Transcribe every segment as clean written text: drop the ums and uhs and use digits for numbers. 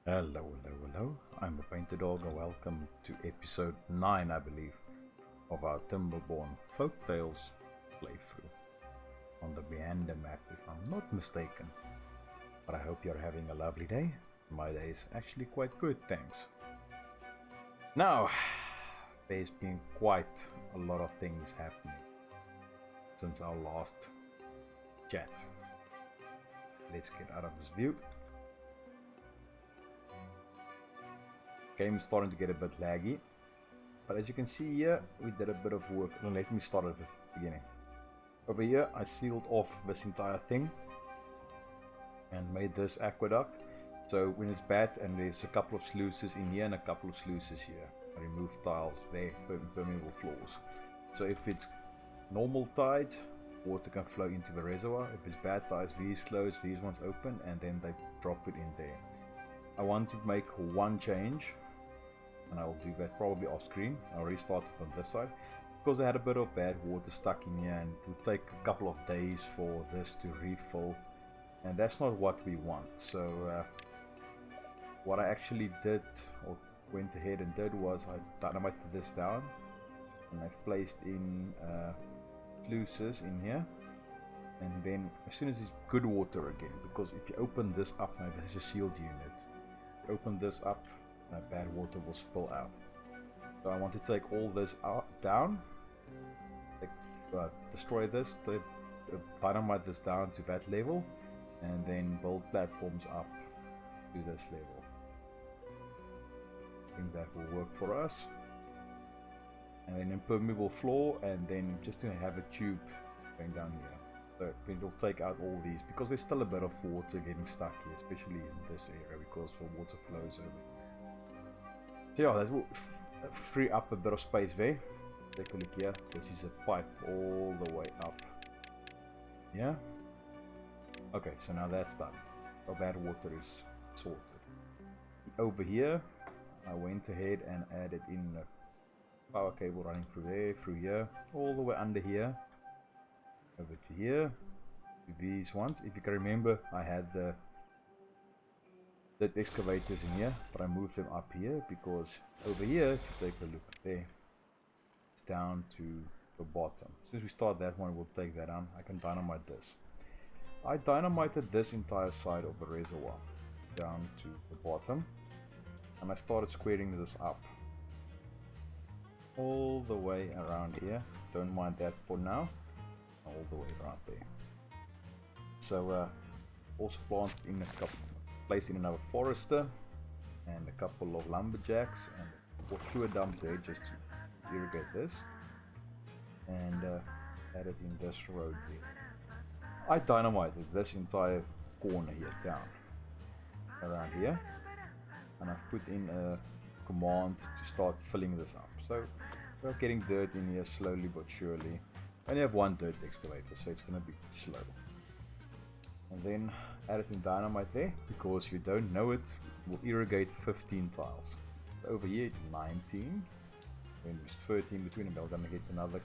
Hello, hello, hello. I'm the PaintedDog and welcome to episode 9, I believe, of our Timberborn Folktales playthrough on the Meander map, if I'm not mistaken. But I hope you're having a lovely day. My day is actually quite good, thanks. Now, there's been quite a lot of things happening since our last chat. Let's get out of this view. Game is starting to get a bit laggy, but as you can see here, we did a bit of work. Now let me start at the beginning. Over here, I sealed off this entire thing and made this aqueduct. So when it's bad and there's a couple of sluices in here and a couple of sluices here, I remove tiles there, permeable floors. So if it's normal tide, water can flow into the reservoir. If it's bad tides, these close, these ones open, and then they drop it in there. I want to make one change, and I will do that probably off screen. I'll restart it on this side because I had a bit of bad water stuck in here and it would take a couple of days for this to refill, and that's not what we want. So what I actually did, or went ahead and did, was I dynamited this down and I've placed in sluices in here, and then as soon as it's good water again, because if you open this up, now this is a sealed unit, open this up, bad water will spill out. So I want to take all this down, destroy this, dynamite this down to that level, and then build platforms up to this level. I think that will work for us. And then impermeable floor, and then just to have a tube going down here. So it will take out all these, because there's still a bit of water getting stuck here, especially in this area, because the water flows over. So yeah, that will free up a bit of space there. Take a look here. This is a pipe all the way up. Yeah. Okay, so now that's done. So bad water is sorted. Over here, I went ahead and added in a power cable running through here, all the way under here, over to here, to these ones. If you can remember, I had the excavators in here, but I moved them up here because over here, if you take a look there, it's down to the bottom. As soon as we start that one, we'll take that down. I can dynamite this. I dynamited this entire side of the reservoir down to the bottom, and I started squaring this up all the way around here. Don't mind that for now. All the way around there. So also planted in a couple, placed in another forester and a couple of lumberjacks, and or through a dump there just to irrigate this, and added in this road here. I dynamited this entire corner here down around here, and I've put in a command to start filling this up. So we're getting dirt in here slowly but surely. I only have one dirt excavator, so it's going to be slow. And then add it in dynamite there, because if you don't know it, we'll irrigate 15 tiles. So over here it's 19, then there's 13 between them. I'm going to get another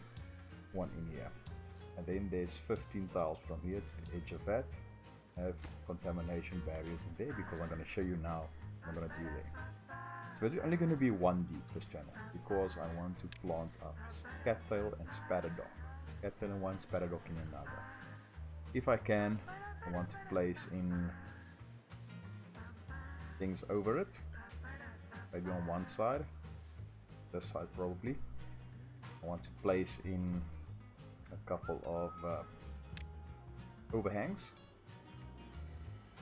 one in here. And then there's 15 tiles from here to the edge of that. I have contamination barriers in there, because I'm going to show you now what I'm going to do there. So it's only going to be one deep, this channel, because I want to plant up cattail and PaintedDog. Cattail in one, PaintedDog in another. If I can, I want to place in things over it, maybe on one side, this side probably. I want to place in a couple of overhangs,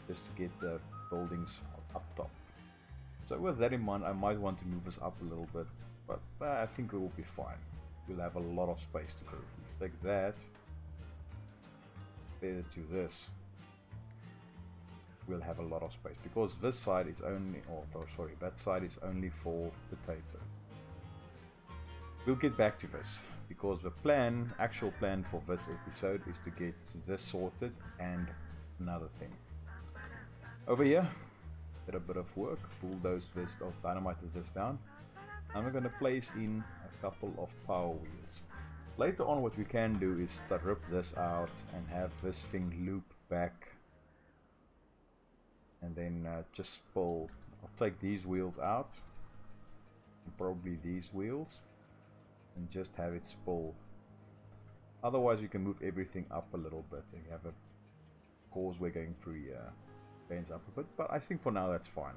just to get the buildings up top. So with that in mind, I might want to move this up a little bit, but I think it will be fine. We'll have a lot of space to go through. Take that, compare it to this, we'll have a lot of space, because this side is only, that side is only for potatoes. We'll get back to this, because the actual plan for this episode is to get this sorted and another thing. Over here, did a bit of work, bulldozed this, or dynamited this down. And we're going to place in a couple of power wheels. Later on, what we can do is to rip this out and have this thing loop back and then just pull I'll take these wheels out, and probably these wheels, and just have it spool. Otherwise you can move everything up a little bit and you have a causeway going through here. Gains up a bit, but I think for now that's fine.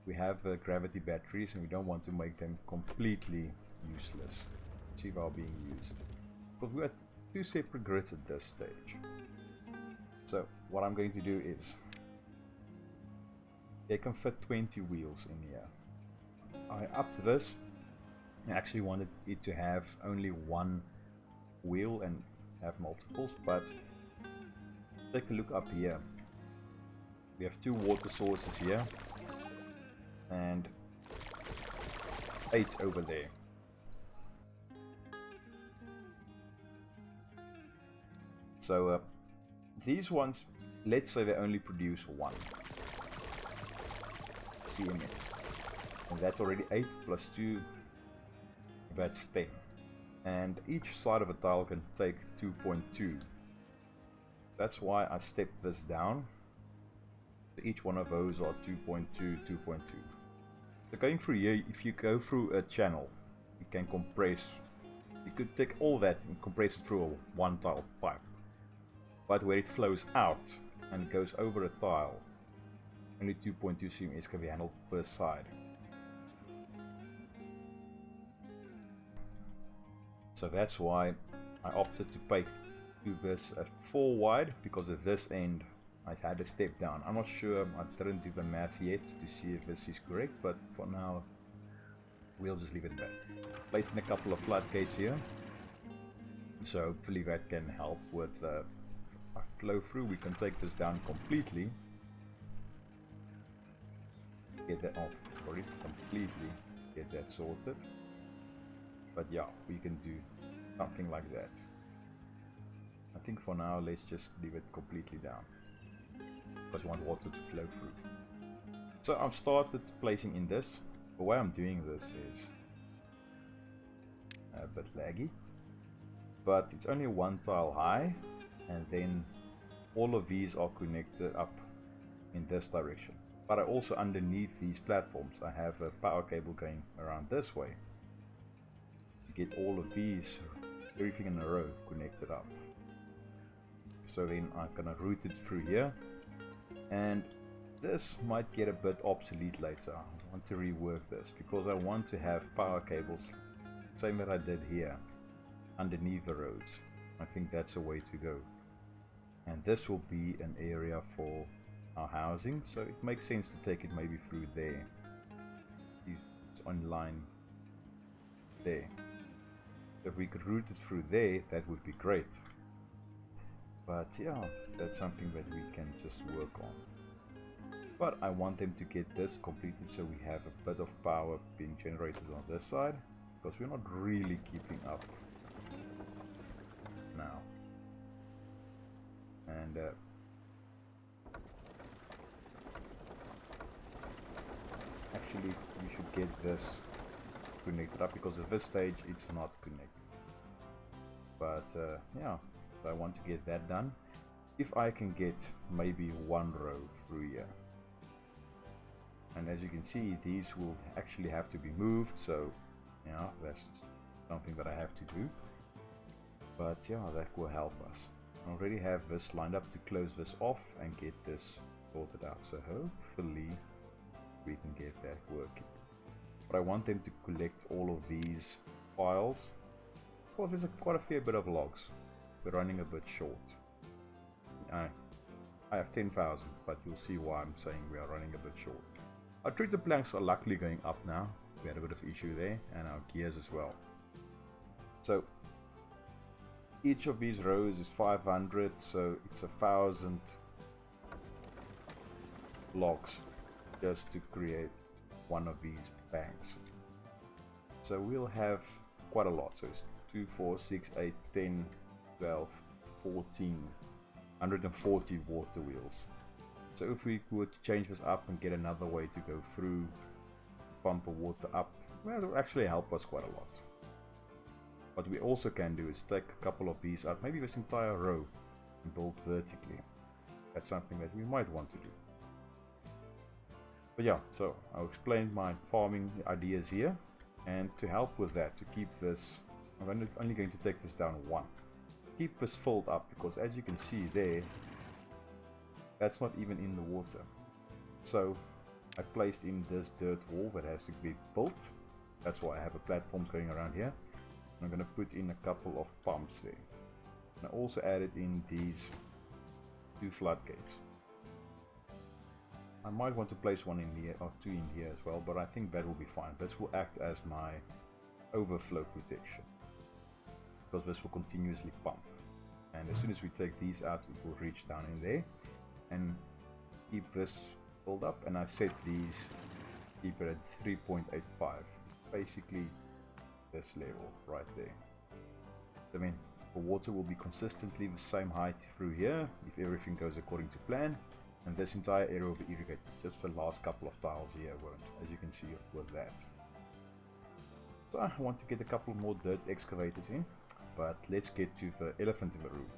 We have gravity batteries and we don't want to make them completely useless. See if are being used. Because we have 2 separate grids at this stage. So what I'm going to do is, they can fit 20 wheels in here. I upped this. I actually wanted it to have only 1 wheel and have multiples, but take a look up here. We have 2 water sources here and 8 over there. So these ones, let's say they only produce 1 CMS, and that's already 8 plus 2, that's 10. And each side of a tile can take 2.2. That's why I stepped this down. Each one of those are 2.2, 2.2. So going through here, if you go through a channel, you can compress. You could take all that and compress it through a 1 tile pipe. But where it flows out and goes over a tile, only 2.2 cm can be handled per side. So that's why I opted to do this at 4 wide, because at this end I had to step down. I'm not sure, I didn't do the math yet to see if this is correct, but for now we'll just leave it back. Placing a couple of floodgates here, so hopefully that can help with flow through. We can take this down completely, get that off, sorry, completely get that sorted. But yeah, we can do something like that. I think for now let's just leave it completely down, because we want water to flow through. So I've started placing in this. The way I'm doing this is a bit laggy, but it's only 1 tile high, and then all of these are connected up in this direction. But I also, underneath these platforms, I have a power cable going around this way to get all of these, everything in a row, connected up. So then I'm gonna route it through here, and this might get a bit obsolete later. I want to rework this because I want to have power cables, same that I did here, underneath the roads. I think that's a way to go. And this will be an area for our housing, so it makes sense to take it maybe through there. It's on line there. If we could route it through there, that would be great. But yeah, that's something that we can just work on. But I want them to get this completed so we have a bit of power being generated on this side, because we're not really keeping up now. And actually we should get this connected up, because at this stage it's not connected. But yeah, so I want to get that done. If I can get maybe 1 row through here, and as you can see, these will actually have to be moved, so yeah, that's something that I have to do. But yeah, that will help us. I already have this lined up to close this off and get this sorted out, so hopefully we can get that working. But I want them to collect all of these files. Of course, there's quite a fair bit of logs. We're running a bit short. I have 10,000, but you'll see why I'm saying we are running a bit short. Our treater planks are luckily going up now. We had a bit of issue there, and our gears as well. So each of these rows is 500, so it's 1,000 logs just to create one of these banks. So we'll have quite a lot. So it's 2, 4, 6, 8, 10, 12, 14, 140 water wheels. So if we would change this up and get another way to go through, pump the water up, well, it will actually help us quite a lot. What we also can do is take a couple of these out, maybe this entire row, and build vertically. That's something that we might want to do. But yeah, so I'll explain my farming ideas here, and to help with that, to keep this, I'm only going to take this down one. Keep this filled up, because as you can see there, that's not even in the water. So I placed in this dirt wall that has to be built. That's why I have a platform going around here. And I'm going to put in a couple of pumps there. And I also added in these 2 floodgates. I might want to place one in here or 2 in here as well, but I think that will be fine. This will act as my overflow protection, because this will continuously pump. And as soon as we take these out, it will reach down in there and keep this filled up. And I set these, keep it at 3.85, basically this level right there. I mean, the water will be consistently the same height through here if everything goes according to plan, and this entire area will be irrigated. Just the last couple of tiles here won't, as you can see with that. So I want to get a couple more dirt excavators in, but let's get to the elephant in the room.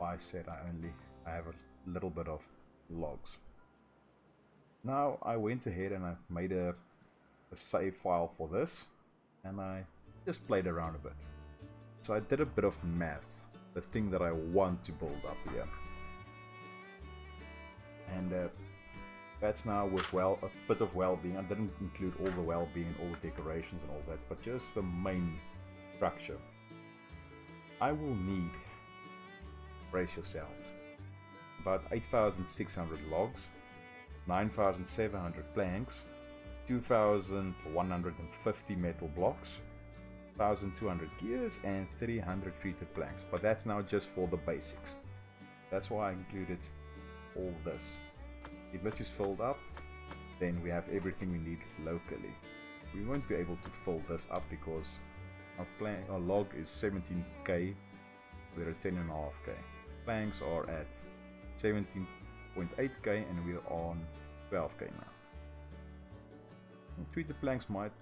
I said I have a little bit of logs. Now I went ahead and I made a save file for this, and I just played around a bit. So I did a bit of math, the thing that I want to build up here. And that's now with a bit of well-being. I didn't include all the well-being, all the decorations and all that, but just the main structure. I will need, brace yourselves, about 8,600 logs, 9,700 planks, 2,150 metal blocks, 1,200 gears, and 300 treated planks. But that's now just for the basics. That's why I included all this. If this is filled up, then we have everything we need locally. We won't be able to fill this up because our log is 17k, we're at 10.5k. Planks are at 17.8k and we're on 12k now. And treated planks might,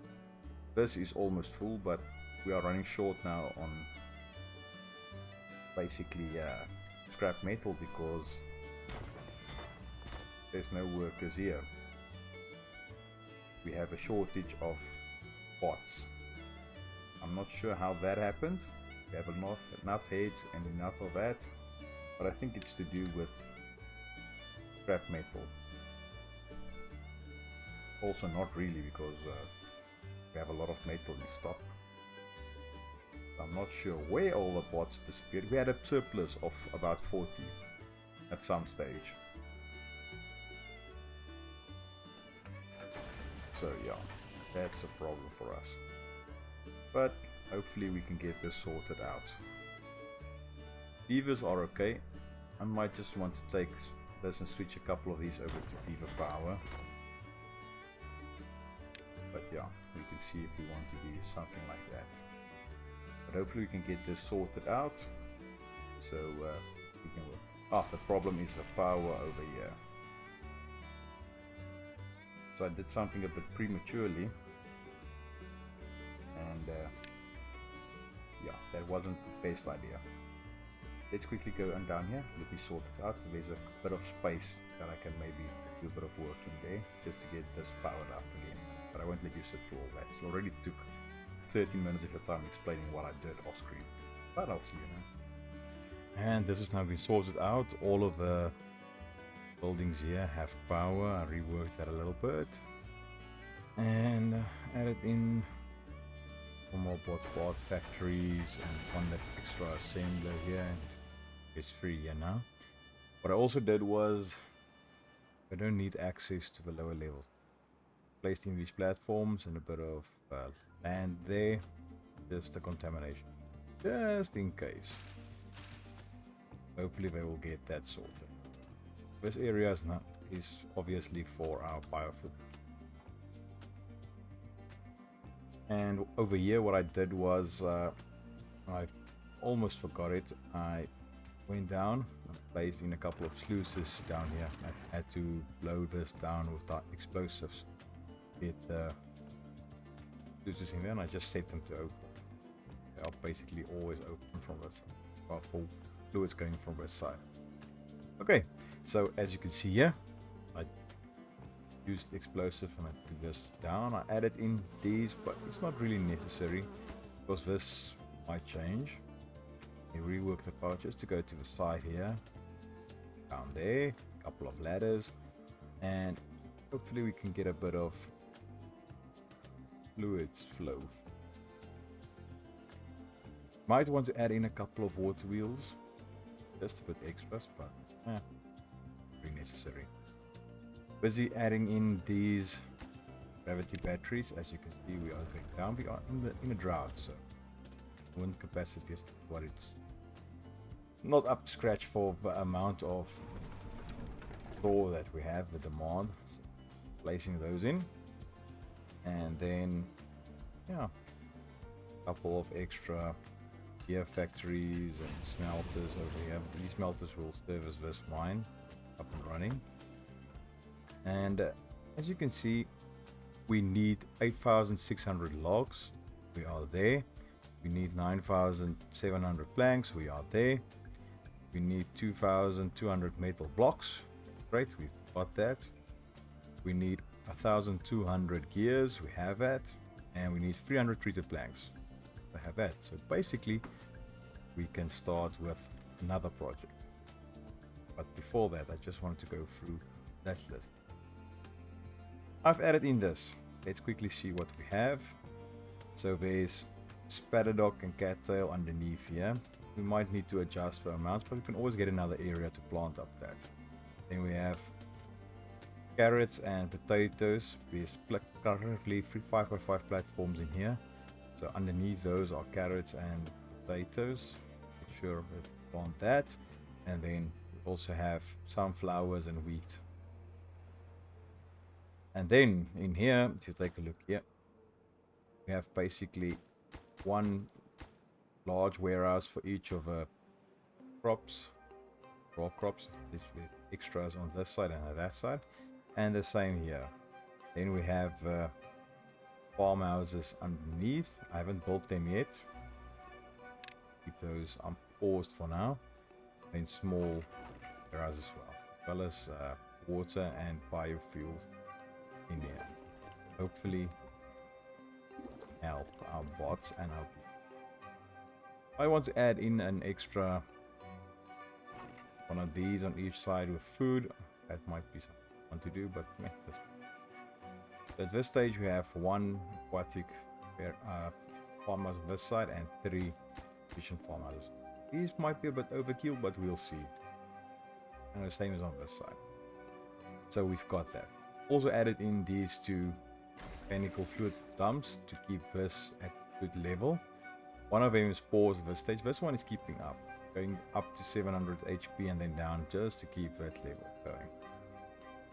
this is almost full, but we are running short now on basically scrap metal because there's no workers here. We have a shortage of bots. I'm not sure how that happened. We have enough heads and enough of that, but I think it's to do with scrap metal. Also not really, because we have a lot of metal in stock. I'm not sure where all the bots disappeared. We had a surplus of about 40 at some stage. So yeah, that's a problem for us. But hopefully we can get this sorted out. Beavers are okay. I might just want to take this and switch a couple of these over to beaver power. But yeah, we can see if we want to do something like that. But hopefully we can get this sorted out, so we can work. Ah, the problem is the power over here. So I did something a bit prematurely, and yeah, that wasn't the best idea. Let's quickly go on down here. Let me sort this out. There's a bit of space that I can maybe do a bit of work in there just to get this powered up again. But I won't let you sit through all that. It already took 13 minutes of your time explaining what I did off screen. But I'll see you now. And this has now been sorted out. All of the buildings here have power. I reworked that a little bit. And added in one more bot factories and one that extra assembler here. It's free here now. What I also did was, I don't need access to the lower levels. Placed in these platforms and a bit of land there, just a contamination, just in case. Hopefully they will get that sorted. This area is obviously for our biofood. And over here what I did was, I almost forgot it, I went down and placed in a couple of sluices down here. I had to blow this down with the explosives. Get the sluices in there, and I just set them to open. They are basically always open from this, well, for fluids going from this side. Okay, so as you can see here, I used explosive and I put this down. I added in these, but it's not really necessary because this might change. I rework the power just to go to the side here, down there, a couple of ladders, and hopefully we can get a bit of fluids flow. Might want to add in a couple of water wheels, just a bit extras, but pretty necessary. Busy adding in these gravity batteries. As you can see, we are going down. We are in a drought, so wind capacity is what it's not up to scratch for the amount of floor that we have, the demand. So placing those in, and then a couple of extra gear factories and smelters over here. These smelters will service this mine up and running. And as you can see, we need 8,600 logs. We are there. We need 9,700 planks. We are there. We need 2,200 metal blocks. Great, we've got that. We need 1,200 gears. We have that. And we need 300 treated planks. We have that. So basically, we can start with another project. But before that, I just wanted to go through that list. I've added in this. Let's quickly see what we have. So there's PaintedDog and cattail underneath here. We might need to adjust the amounts, but we can always get another area to plant up that. Then we have carrots and potatoes. There's currently 3 5x5 platforms in here. So underneath those are carrots and potatoes. Make sure that we plant that. And then we also have sunflowers and wheat. And then in here, if you take a look here, we have basically one large warehouse for each of the crops, raw crops, with extras on this side and on that side, and the same here. Then we have farmhouses underneath. I haven't built them yet. Keep those on paused for now. Then small warehouses as well as water and biofuels in here. Hopefully help our bots and our people. I want to add in an extra one of these on each side with food. That might be something I want to do, but so at this stage we have one aquatic farmhouse on this side and 3 efficient farmhouses. These might be a bit overkill, but we'll see. And the same as on this side. So we've got that. Also added in these 2 mechanical fluid dumps to keep this at good level. One of them is paused at this stage. This one is keeping up, going up to 700 HP and then down just to keep that level going.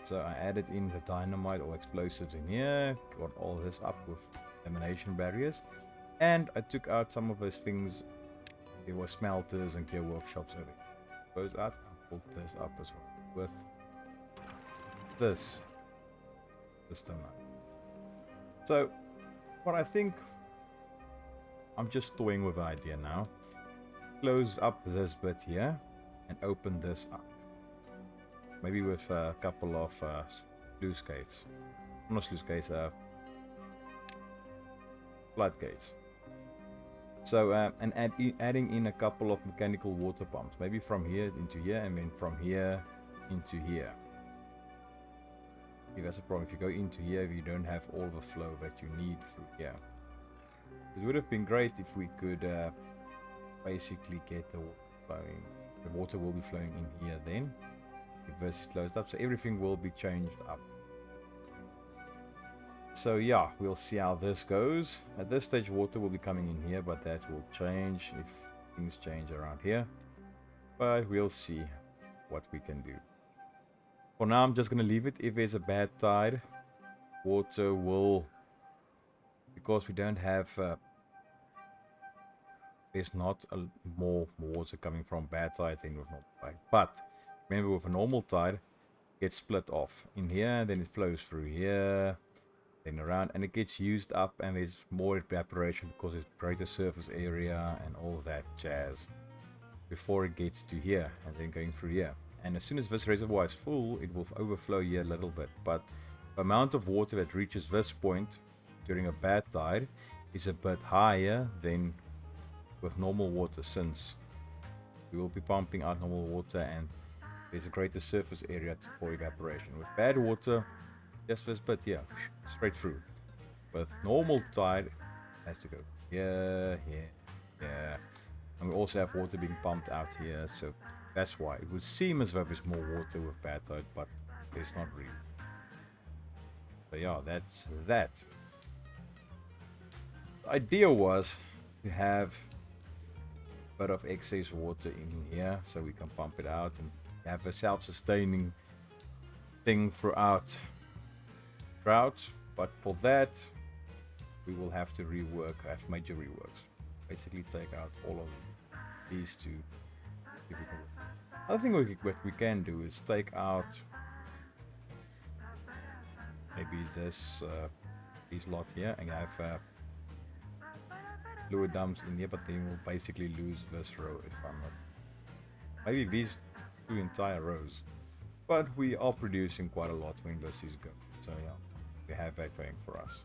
So I added in the dynamite or explosives in here, got all this up with elimination barriers, and I took out some of those things. There were smelters and gear workshops over here. Those out, I pulled this up as well with this system. So what I think, I'm just toying with the idea now. Close up this bit here and open this up. Maybe with a couple of sluice gates. Not sluice gates, floodgates. So and adding in a couple of mechanical water pumps. Maybe from here into here and then from here into here. That's a problem. If you go into here, you don't have all the flow that you need through here. It would have been great if we could basically get the water flowing. The water will be flowing in here then. If this is closed up, so everything will be changed up. So yeah, we'll see how this goes. At this stage, water will be coming in here, but that will change if things change around here. But we'll see what we can do. For now, I'm just going to leave it. If there's a bad tide, water will, because we don't have, there's not more water coming from bad tide than with normal tide. But remember, with a normal tide, it gets split off in here, then it flows through here, then around, and it gets used up, and there's more evaporation because there's greater surface area and all that jazz before it gets to here and then going through here. And as soon as this reservoir is full, it will overflow here a little bit. But The amount of water that reaches this point during a bad tide is a bit higher than with normal water, since we will be pumping out normal water and there's a greater surface area for evaporation. With bad water, just this bit, yeah, straight through. With normal tide, it has to go here, here, yeah. And we also have water being pumped out here, so that's why. It would seem as though there's more water with bad tide, but there's not really. So yeah, that's that. The idea was to have a bit of excess water in here so we can pump it out and have a self-sustaining thing throughout drought. But for that, we will have to have major reworks. Basically take out all of these two. Other thing what we can do is take out maybe this lot here and have fluid dumps in here, but then we'll basically lose this row if I'm not. Maybe these two entire rows. But we are producing quite a lot when this is going. So yeah, we have that going for us.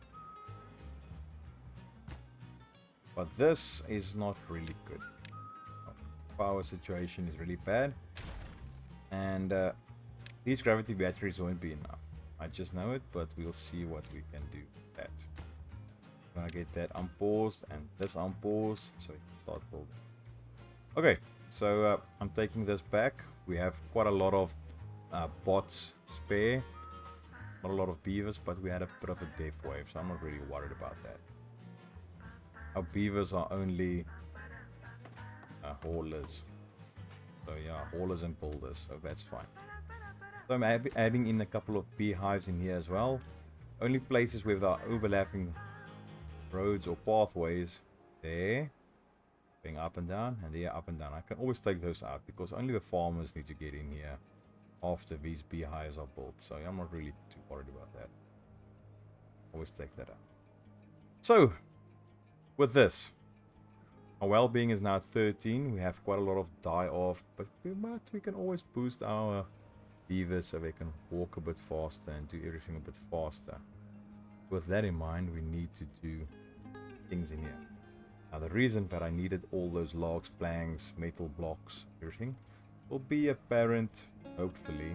But this is not really good. Power situation is really bad. And these gravity batteries won't be enough. I just know it, but we'll see what we can do with that. I'm gonna get that unpaused and this unpaused so we can start building. Okay, so I'm taking this back. We have quite a lot of bots spare. Not a lot of beavers, but we had a bit of a death wave, so I'm not really worried about that. Our beavers are only haulers. So yeah, haulers and builders, so that's fine. So I'm adding in a couple of beehives in here as well. Only places where there are overlapping roads or pathways, there, going up and down, and there up and down. I can always take those out because only the farmers need to get in here after these beehives are built. So I'm not really too worried about that. Always take that out. So with this, our well-being is now at 13. We have quite a lot of die off, but we can always boost our beavers so they can walk a bit faster and do everything a bit faster. With that in mind, we need to do things in here. Now the reason that I needed all those logs, planks, metal blocks, everything will be apparent hopefully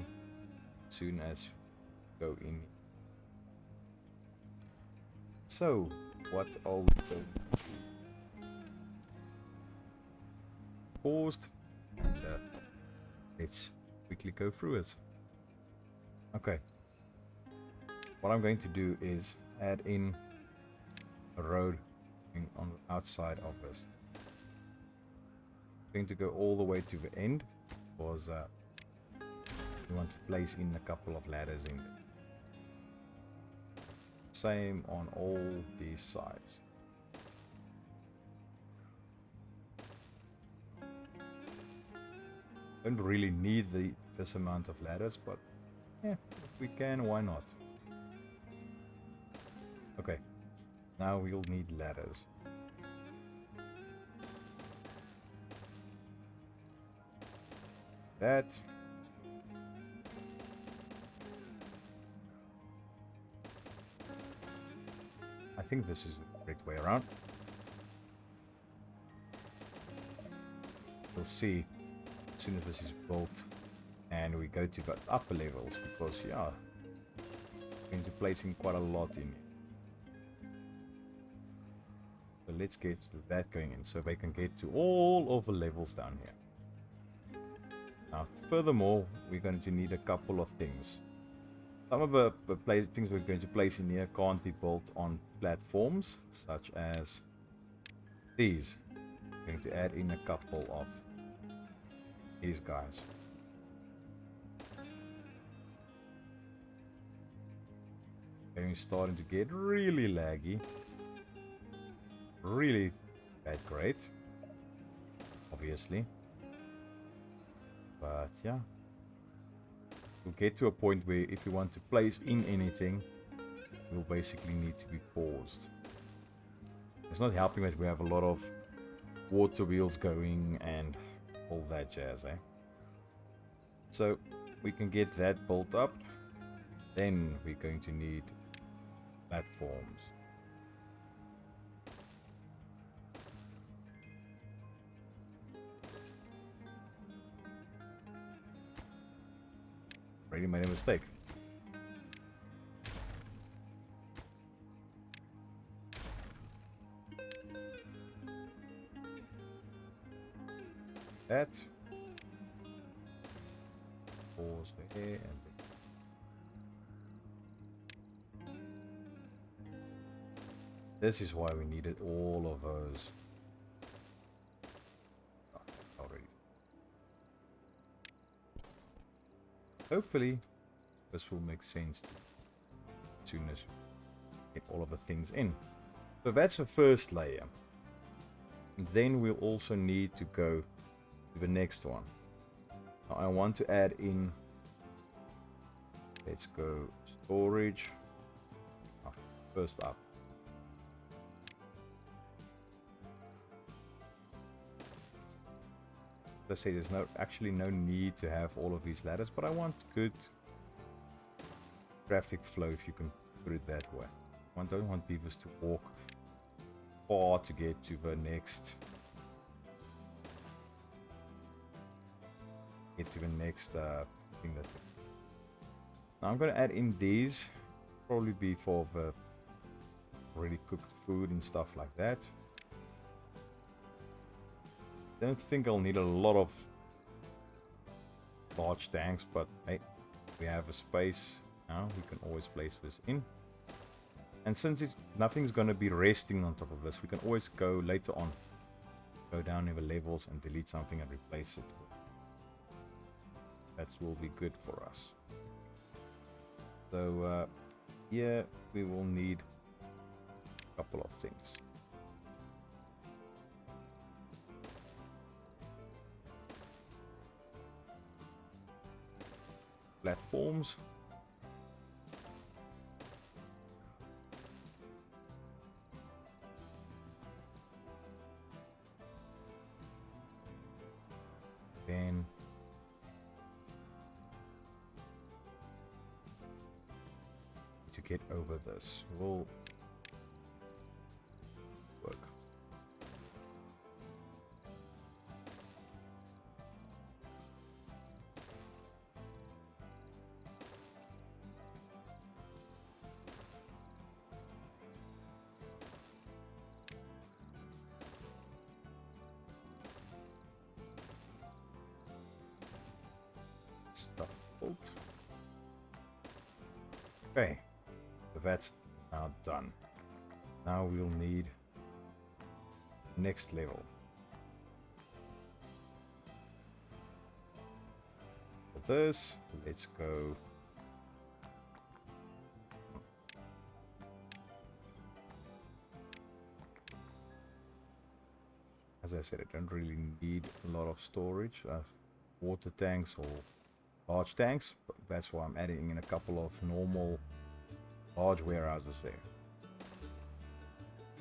as soon as we go in. So what are we going to do? Paused and let's quickly go through it. Okay, what I'm going to do is add in a road on the outside of this. I'm going to go all the way to the end because we want to place in a couple of ladders in there. Same on all these sides. Don't really need this amount of ladders, but yeah, if we can, why not? Okay, now we'll need ladders. That. I think this is the correct way around. We'll see as soon as this is built and we go to the upper levels, because yeah, we're going to place in quite a lot in here. So let's get that going in so they can get to all of the levels down here. Now furthermore, we're going to need a couple of things. Some of the things we're going to place in here can't be built on platforms, such as these. I'm going to add in a couple of these guys. Game is starting to get really laggy. Really bad great. Obviously. But yeah. We'll get to a point where if you want to place in anything, you'll basically need to be paused. It's not helping that we have a lot of water wheels going and all that jazz, eh? So we can get that built up. Then we're going to need platforms. Already made a mistake. That. Pause for here and this is why we needed all of those. Oh, already. Hopefully, this will make sense to as soon as we get all of the things in. So that's the first layer. And then we'll also need to go to the next one. Now I want to add in. Let's go storage. Oh, first up. I say there's actually no need to have all of these ladders, but I want good traffic flow, if you can put it that way. I don't want beavers to walk far to get to the next thing that. Now I'm going to add in these, probably be for the already cooked food and stuff like that. Don't think I'll need a lot of large tanks, but hey, we have a space now, we can always place this in. And since nothing's going to be resting on top of this, we can always go later on, go down in the levels and delete something and replace it. That will be good for us. So yeah, we will need a couple of things. Platforms. Then to get over this will work. Stuff built. Okay, so that's now done. Now we'll need next level. For this, let's go. As I said, I don't really need a lot of storage. Water tanks or large tanks, but that's why I'm adding in a couple of normal large warehouses there.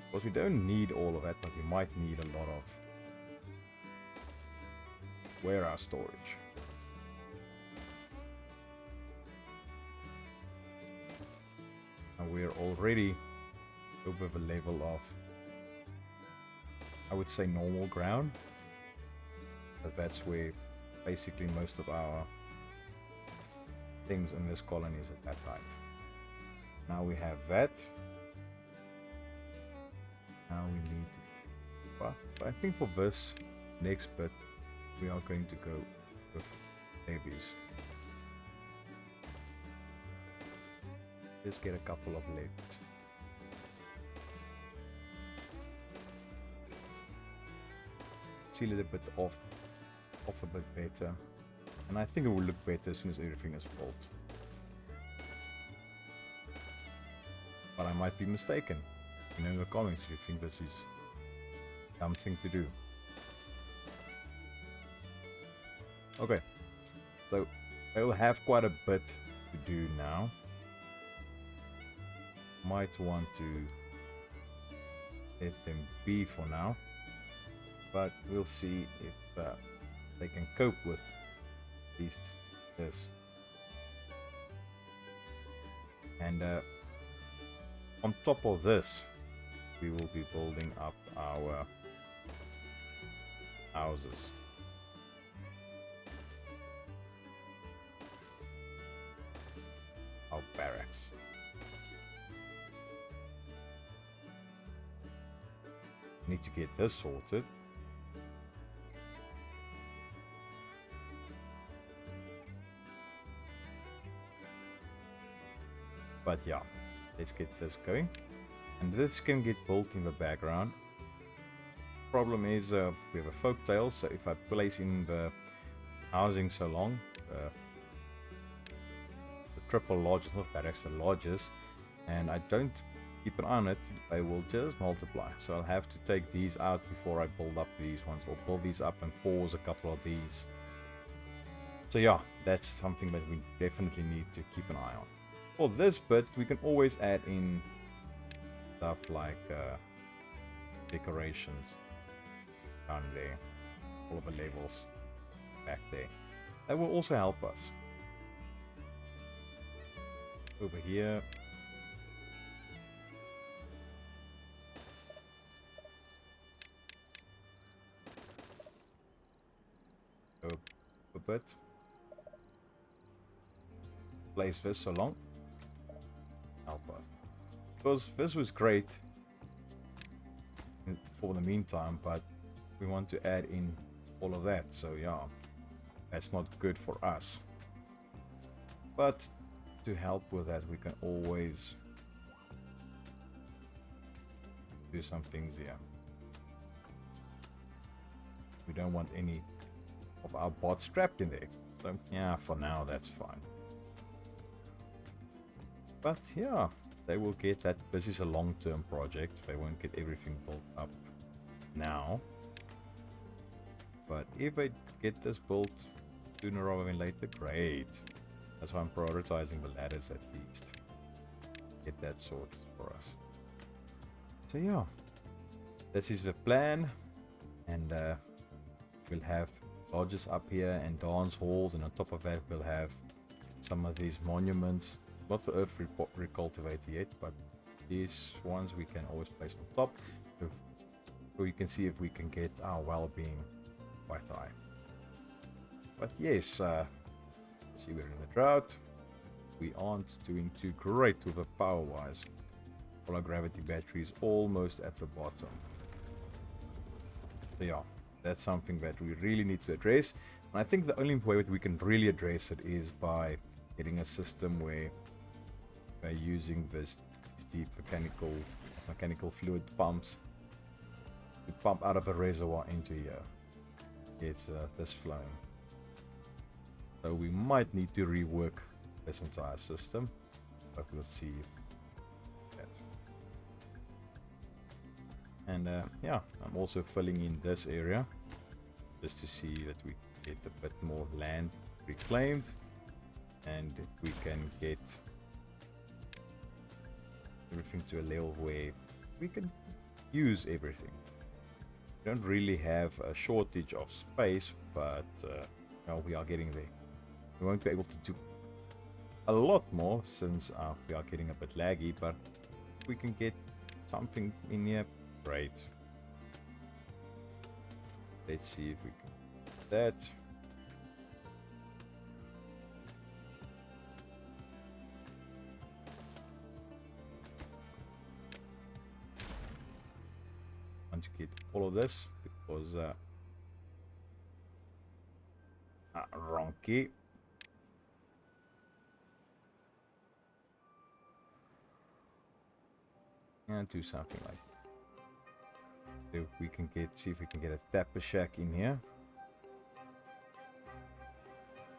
Because we don't need all of that, but we might need a lot of warehouse storage. And we're already over the level of, I would say, normal ground, but that's where basically most of our things in this colony is at that height. Now we have that. Now we need to, but I think for this next bit we are going to go with babies. Just get a couple of legs. See a little bit off a bit better. And I think it will look better as soon as everything is built. But I might be mistaken. You know in the comments if you think this is a dumb thing to do. Okay, so I will have quite a bit to do now. Might want to let them be for now, but we'll see if they can cope with this. And on top of this, we will be building up our houses. Our barracks. Need to get this sorted. But yeah, let's get this going. And this can get built in the background. Problem is we have a folktale, so if I place in the housing so long, the triple lodges, not barracks, the lodges, and I don't keep an eye on it, they will just multiply. So I'll have to take these out before I build up these ones, or build these up and pause a couple of these. So yeah, that's something that we definitely need to keep an eye on. For this bit, we can always add in stuff like decorations down there, all of the levels back there. That will also help us. Over here. Go a bit. Place this so long. Help us. Because this was great for the meantime, but we want to add in all of that, so yeah, that's not good for us. But to help with that, we can always do some things here. We don't want any of our bots trapped in there, so yeah, for now that's fine. But yeah, they will get that. This is a long-term project. They won't get everything built up now. But if I get this built sooner rather than later, great. That's why I'm prioritizing the ladders at least. Get that sorted for us. So yeah, this is the plan. And we'll have lodges up here and dance halls. And on top of that, we'll have some of these monuments. Not for earth recultivator yet, but these ones we can always place on top, so you can see if we can get our well-being quite high. But yes, see, we're in the drought. We aren't doing too great with the power-wise. Polar gravity battery is almost at the bottom. So yeah, that's something that we really need to address. And I think the only way that we can really address it is by getting a system where by using this deep mechanical fluid pumps to pump out of a reservoir into here. It's this flowing. So we might need to rework this entire system, but we'll see that. And yeah, I'm also filling in this area just to see that we get a bit more land reclaimed, and if we can get everything to a level where we can use everything. We don't really have a shortage of space, but well, we are getting there. We won't be able to do a lot more since we are getting a bit laggy, but if we can get something in here, great. Let's see if we can do that. To get all of this because wrong key. And do something like that. If we can see if we can get a tapper shack in here.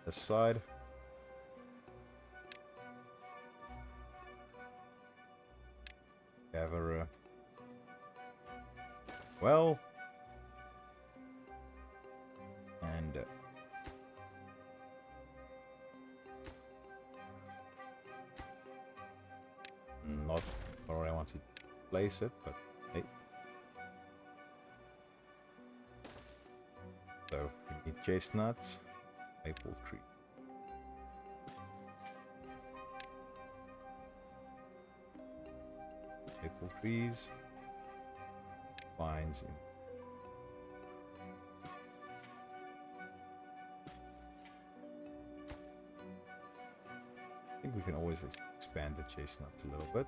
This side. Gather well, and not where I want to place it, but hey. So we need chestnuts, maple tree. trees, vines in. I think we can always expand the chestnuts a little bit.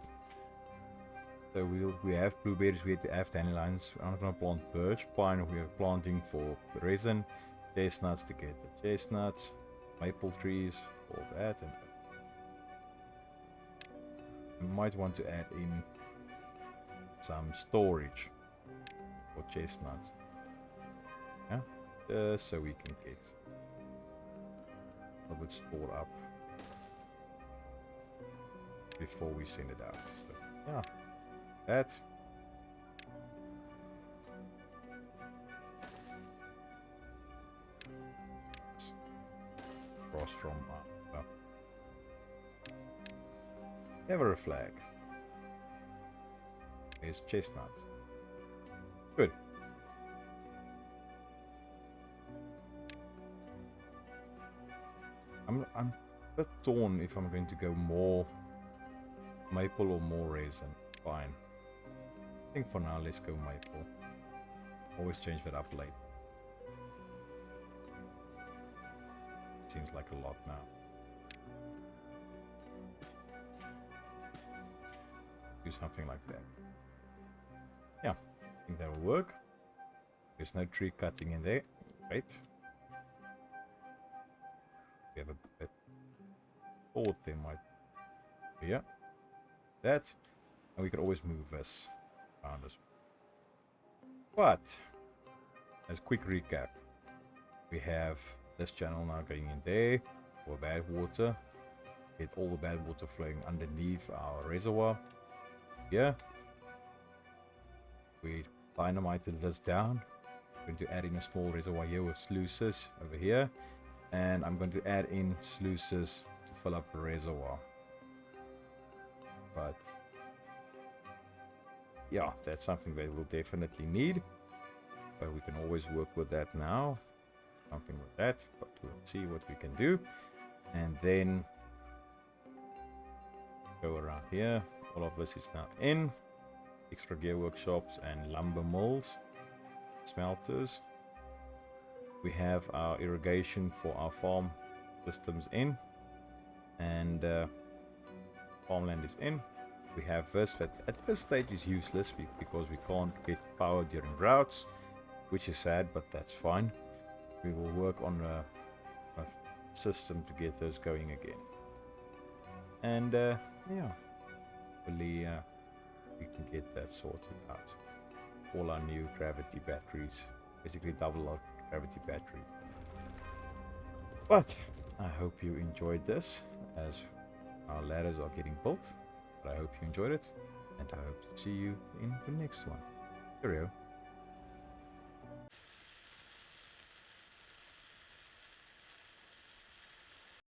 So we have blueberries, we have dandelions. I'm gonna plant birch, pine. We are planting for resin, chestnuts to get the chestnuts, maple trees for that, and we might want to add in some storage for chestnuts. Yeah, so we can get a little bit stored up before we send it out. So yeah. That. Cross from never a flag. There's chestnuts. Good. I'm a bit torn if I'm going to go more maple or more resin. Fine. I think for now, let's go maple. Always change that up later. Seems like a lot now. Do something like that. Yeah, I think that will work. There's no tree cutting in there. Right. We have a bit. Thought there might be. Yeah. That. And we can always move this around us. But, as a quick recap, we have this channel now going in there for bad water. Get all the bad water flowing underneath our reservoir. Here, we dynamited this down. I'm going to add in a small reservoir here with sluices over here. And I'm going to add in sluices to fill up the reservoir. But yeah, that's something that we'll definitely need, but we can always work with that now. Something with that, but we'll see what we can do. And then go around here. All of this is now in. Extra gear workshops and lumber mills, smelters. We have our irrigation for our farm systems in, and farmland is in. We have this that at this stage is useless because we can't get power during droughts, which is sad, but that's fine. We will work on a system to get those going again. And yeah, hopefully we can get that sorted out. All our new gravity batteries, basically double our gravity battery. But I hope you enjoyed this, as our ladders are getting built. But I hope you enjoyed it, and I hope to see you in the next one. Cheerio.